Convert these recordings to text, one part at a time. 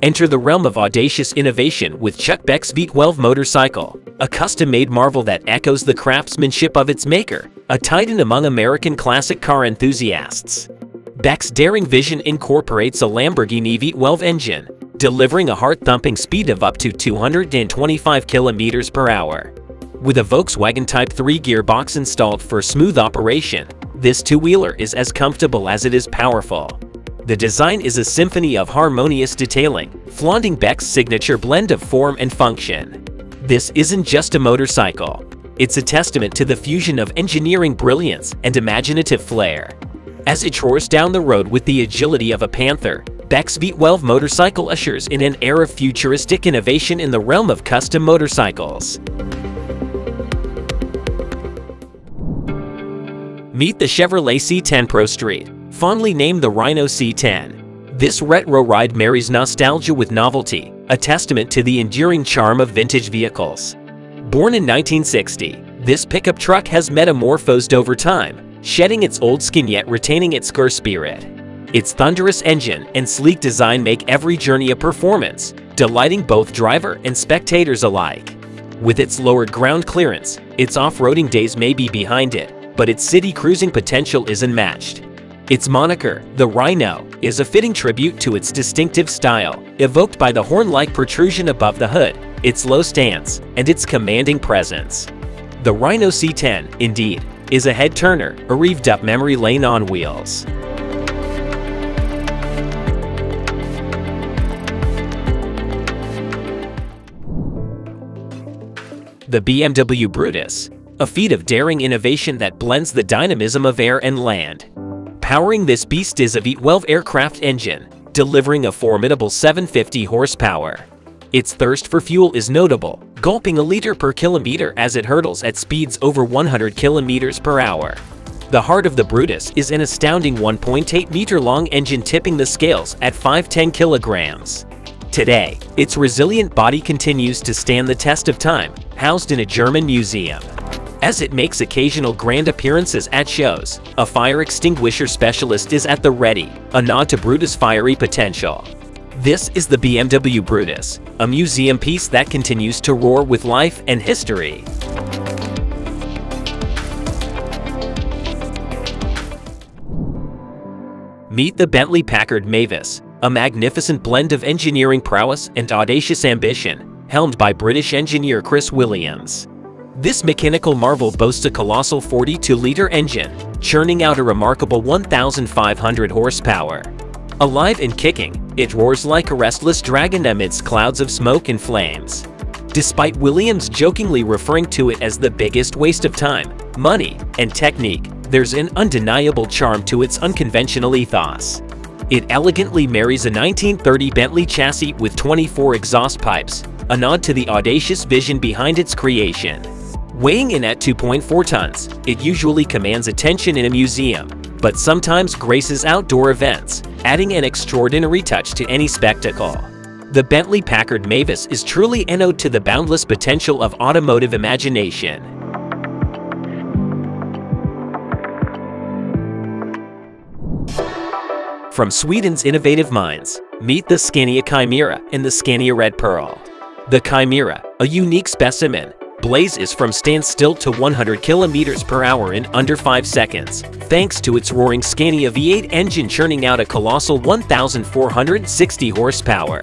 Enter the realm of audacious innovation with Chuck Beck's V12 motorcycle, a custom-made marvel that echoes the craftsmanship of its maker, a titan among American classic car enthusiasts. Beck's daring vision incorporates a Lamborghini V12 engine, delivering a heart-thumping speed of up to 225 km/h. With a Volkswagen Type 3 gearbox installed for smooth operation, this two-wheeler is as comfortable as it is powerful. The design is a symphony of harmonious detailing, flaunting Beck's signature blend of form and function. This isn't just a motorcycle. It's a testament to the fusion of engineering brilliance and imaginative flair. As it roars down the road with the agility of a panther, Beck's V12 motorcycle ushers in an era of futuristic innovation in the realm of custom motorcycles. Meet the Chevrolet C10 Pro Street, fondly named the Rhino C10. This retro ride marries nostalgia with novelty, a testament to the enduring charm of vintage vehicles. Born in 1960, this pickup truck has metamorphosed over time, shedding its old skin yet retaining its car spirit. Its thunderous engine and sleek design make every journey a performance, delighting both driver and spectators alike. With its lowered ground clearance, its off-roading days may be behind it, but its city cruising potential is unmatched. Its moniker, the Rhino, is a fitting tribute to its distinctive style, evoked by the horn-like protrusion above the hood, its low stance, and its commanding presence. The Rhino C10, indeed, is a head-turner, a revved-up memory lane on wheels. The BMW Brutus, a feat of daring innovation that blends the dynamism of air and land. Powering this beast is a V12 aircraft engine, delivering a formidable 750 horsepower. Its thirst for fuel is notable, gulping a liter per kilometer as it hurtles at speeds over 100 km/h. The heart of the Brutus is an astounding 1.8-meter-long engine tipping the scales at 510 kilograms. Today, its resilient body continues to stand the test of time, housed in a German museum. As it makes occasional grand appearances at shows, a fire extinguisher specialist is at the ready, a nod to Brutus' fiery potential. This is the BMW Brutus, a museum piece that continues to roar with life and history. Meet the Bentley Packard Mavis, a magnificent blend of engineering prowess and audacious ambition, helmed by British engineer Chris Williams. This mechanical marvel boasts a colossal 42-liter engine, churning out a remarkable 1,500 horsepower. Alive and kicking, it roars like a restless dragon amidst clouds of smoke and flames. Despite Williams jokingly referring to it as the biggest waste of time, money, and technique, there's an undeniable charm to its unconventional ethos. It elegantly marries a 1930 Bentley chassis with 24 exhaust pipes, a nod to the audacious vision behind its creation. Weighing in at 2.4 tons, it usually commands attention in a museum, but sometimes graces outdoor events, adding an extraordinary touch to any spectacle. The Bentley Packard Mavis is truly an ode to the boundless potential of automotive imagination. From Sweden's innovative minds, meet the Scania Chimera and the Scania Red Pearl. The Chimera, a unique specimen, blazes from standstill to 100 km/h in under 5 seconds, thanks to its roaring Scania V8 engine churning out a colossal 1,460 horsepower.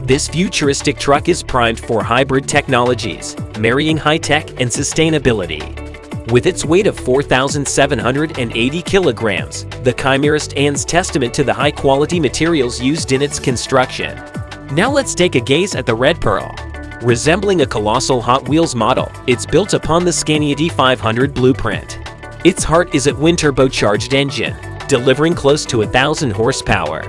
This futuristic truck is primed for hybrid technologies, marrying high-tech and sustainability. With its weight of 4,780 kilograms, the Chimera stands testament to the high-quality materials used in its construction. Now let's take a gaze at the Red Pearl. Resembling a colossal Hot Wheels model, it's built upon the Scania D500 blueprint. Its heart is a twin-turbocharged engine, delivering close to 1,000 horsepower.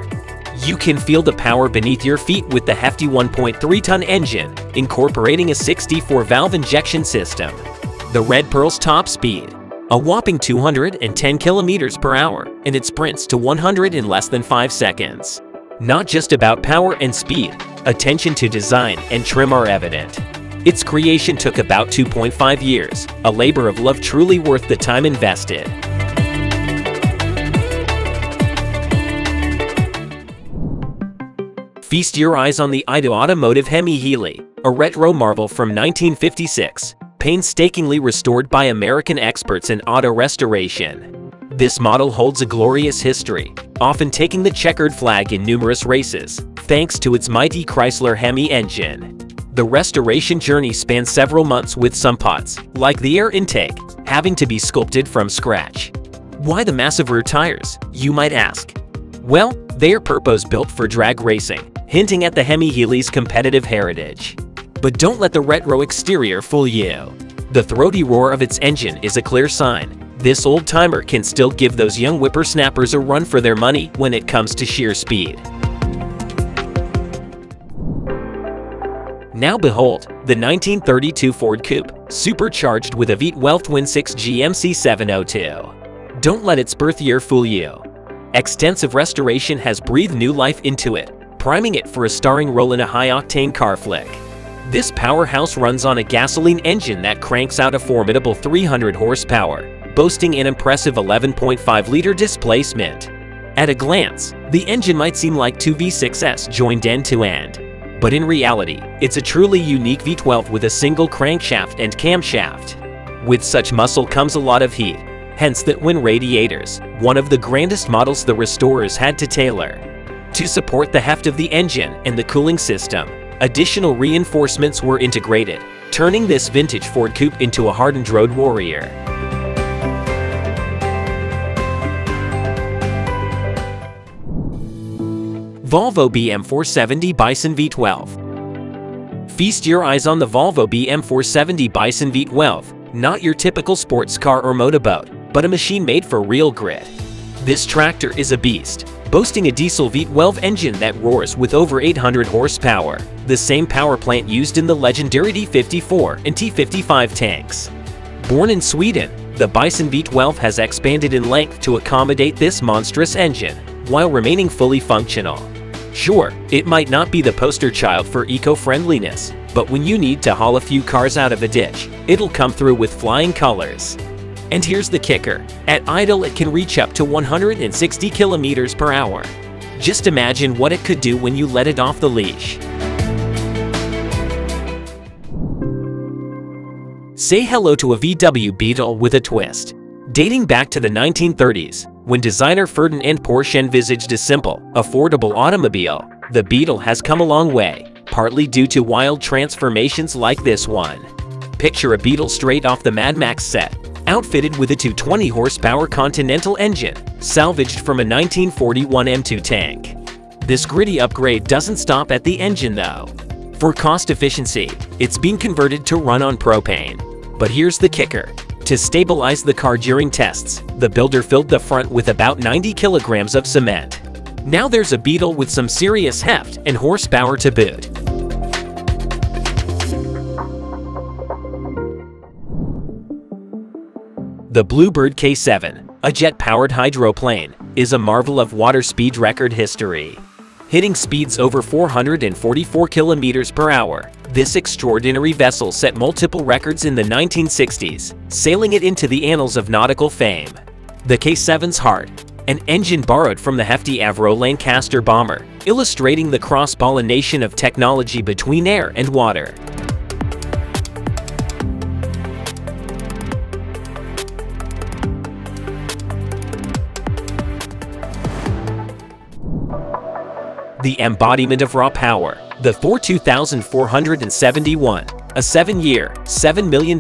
You can feel the power beneath your feet with the hefty 1.3-ton engine, incorporating a 64-valve injection system. The Red Pearl's top speed, a whopping 210 km/h, and it sprints to 100 in less than 5 seconds. Not just about power and speed, attention to design and trim are evident. Its creation took about 2.5 years, a labor of love truly worth the time invested. Feast your eyes on the Idol Automotive Hemi Healy, a retro marvel from 1956, painstakingly restored by American experts in auto restoration. This model holds a glorious history, often taking the checkered flag in numerous races, thanks to its mighty Chrysler Hemi engine. The restoration journey spans several months, with some parts, like the air intake, having to be sculpted from scratch. Why the massive rear tires, you might ask? Well, they are purpose-built for drag racing, hinting at the Hemi Healy's competitive heritage. But don't let the retro exterior fool you. The throaty roar of its engine is a clear sign. This old-timer can still give those young whippersnappers a run for their money when it comes to sheer speed. Now behold, the 1932 Ford Coupe, supercharged with a V12 twin-6 GMC 702. Don't let its birth year fool you. Extensive restoration has breathed new life into it, priming it for a starring role in a high-octane car flick. This powerhouse runs on a gasoline engine that cranks out a formidable 300 horsepower, boasting an impressive 11.5-liter displacement. At a glance, the engine might seem like two V6s joined end-to-end. But in reality, it's a truly unique V12 with a single crankshaft and camshaft. With such muscle comes a lot of heat, hence the twin radiators, one of the grandest models the restorers had to tailor. To support the heft of the engine and the cooling system, additional reinforcements were integrated, turning this vintage Ford Coupe into a hardened road warrior. Volvo BM470 Bison V12. Feast your eyes on the Volvo BM470 Bison V12, not your typical sports car or motorboat, but a machine made for real grit. This tractor is a beast, boasting a diesel V12 engine that roars with over 800 horsepower, the same power plant used in the legendary T54 and T55 tanks. Born in Sweden, the Bison V12 has expanded in length to accommodate this monstrous engine, while remaining fully functional. Sure, it might not be the poster child for eco-friendliness, but when you need to haul a few cars out of a ditch, it'll come through with flying colors. And here's the kicker, at idle it can reach up to 160 kilometers per hour. Just imagine what it could do when you let it off the leash. Say hello to a VW Beetle with a twist. Dating back to the 1930s, when designer Ferdinand Porsche envisaged a simple, affordable automobile, the Beetle has come a long way, partly due to wild transformations like this one. Picture a Beetle straight off the Mad Max set, outfitted with a 220 horsepower Continental engine, salvaged from a 1941 M2 tank. This gritty upgrade doesn't stop at the engine though. For cost efficiency, it's been converted to run on propane. But here's the kicker. To stabilize the car during tests, the builder filled the front with about 90 kilograms of cement. Now there's a Beetle with some serious heft and horsepower to boot. The Bluebird K7, a jet-powered hydroplane, is a marvel of water speed record history. Hitting speeds over 444 kilometers per hour, this extraordinary vessel set multiple records in the 1960s, sailing it into the annals of nautical fame. The K7's heart, an engine borrowed from the hefty Avro Lancaster bomber, illustrating the cross-pollination of technology between air and water. The embodiment of raw power, the Thor 2471, a 7-year, $7 million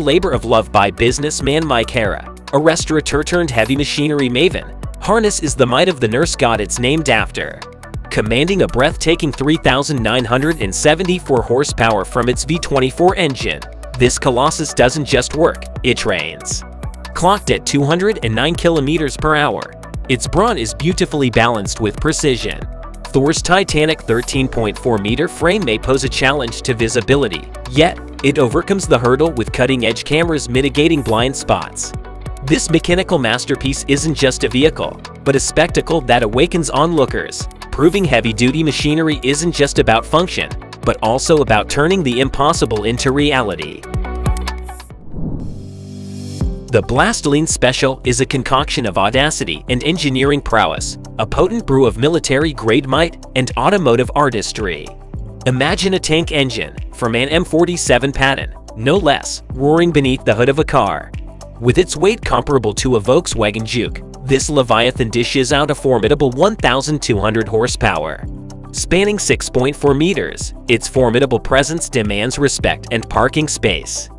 labor of love by businessman Mike Hara, a restaurateur-turned-heavy machinery maven. Harness is the might of the nurse god it's named after. Commanding a breathtaking 3,974 horsepower from its V24 engine, this colossus doesn't just work, it trains. Clocked at 209 kilometers per hour, its brawn is beautifully balanced with precision. Thor's titanic 13.4-meter frame may pose a challenge to visibility, yet it overcomes the hurdle with cutting-edge cameras mitigating blind spots. This mechanical masterpiece isn't just a vehicle, but a spectacle that awakens onlookers, proving heavy-duty machinery isn't just about function, but also about turning the impossible into reality. The Blastoline Special is a concoction of audacity and engineering prowess, a potent brew of military-grade might and automotive artistry. Imagine a tank engine from an M47 Patton, no less, roaring beneath the hood of a car. With its weight comparable to a Volkswagen Juke, this Leviathan dishes out a formidable 1,200 horsepower. Spanning 6.4 meters, its formidable presence demands respect and parking space.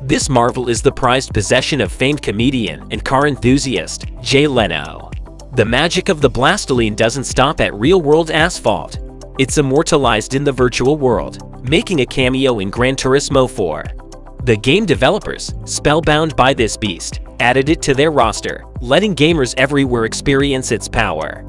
This marvel is the prized possession of famed comedian and car enthusiast Jay Leno. The magic of the Blastoline doesn't stop at real-world asphalt. It's immortalized in the virtual world, making a cameo in Gran Turismo 4. The game developers, spellbound by this beast, added it to their roster, letting gamers everywhere experience its power.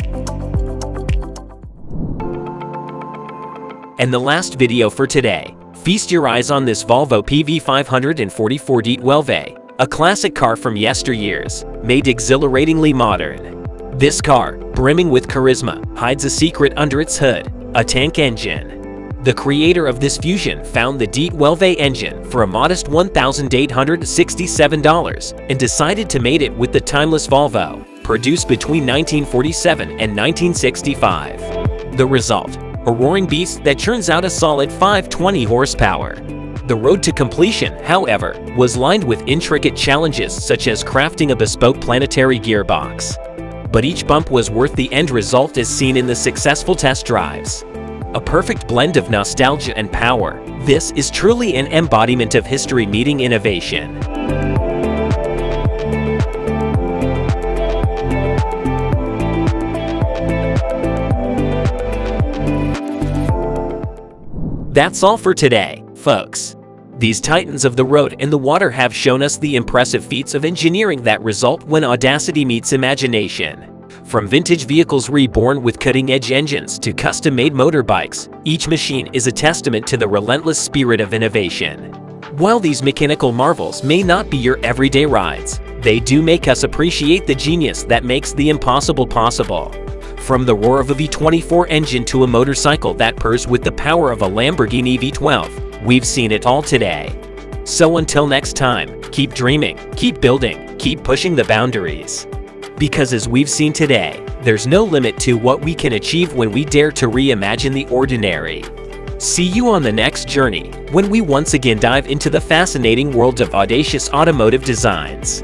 And the last video for today. Feast your eyes on this Volvo PV544 D12, a classic car from yesteryears, made exhilaratingly modern. This car, brimming with charisma, hides a secret under its hood, a tank engine. The creator of this fusion found the D12 engine for a modest $1,867 and decided to mate it with the timeless Volvo, produced between 1947 and 1965. The result? A roaring beast that churns out a solid 520 horsepower. The road to completion, however, was lined with intricate challenges such as crafting a bespoke planetary gearbox. But each bump was worth the end result as seen in the successful test drives. A perfect blend of nostalgia and power, this is truly an embodiment of history meeting innovation. That's all for today, folks. These titans of the road and the water have shown us the impressive feats of engineering that result when audacity meets imagination. From vintage vehicles reborn with cutting-edge engines to custom-made motorbikes, each machine is a testament to the relentless spirit of innovation. While these mechanical marvels may not be your everyday rides, they do make us appreciate the genius that makes the impossible possible. From the roar of a V24 engine to a motorcycle that purrs with the power of a Lamborghini V12, we've seen it all today. So until next time, keep dreaming, keep building, keep pushing the boundaries. Because as we've seen today, there's no limit to what we can achieve when we dare to reimagine the ordinary. See you on the next journey, when we once again dive into the fascinating world of audacious automotive designs.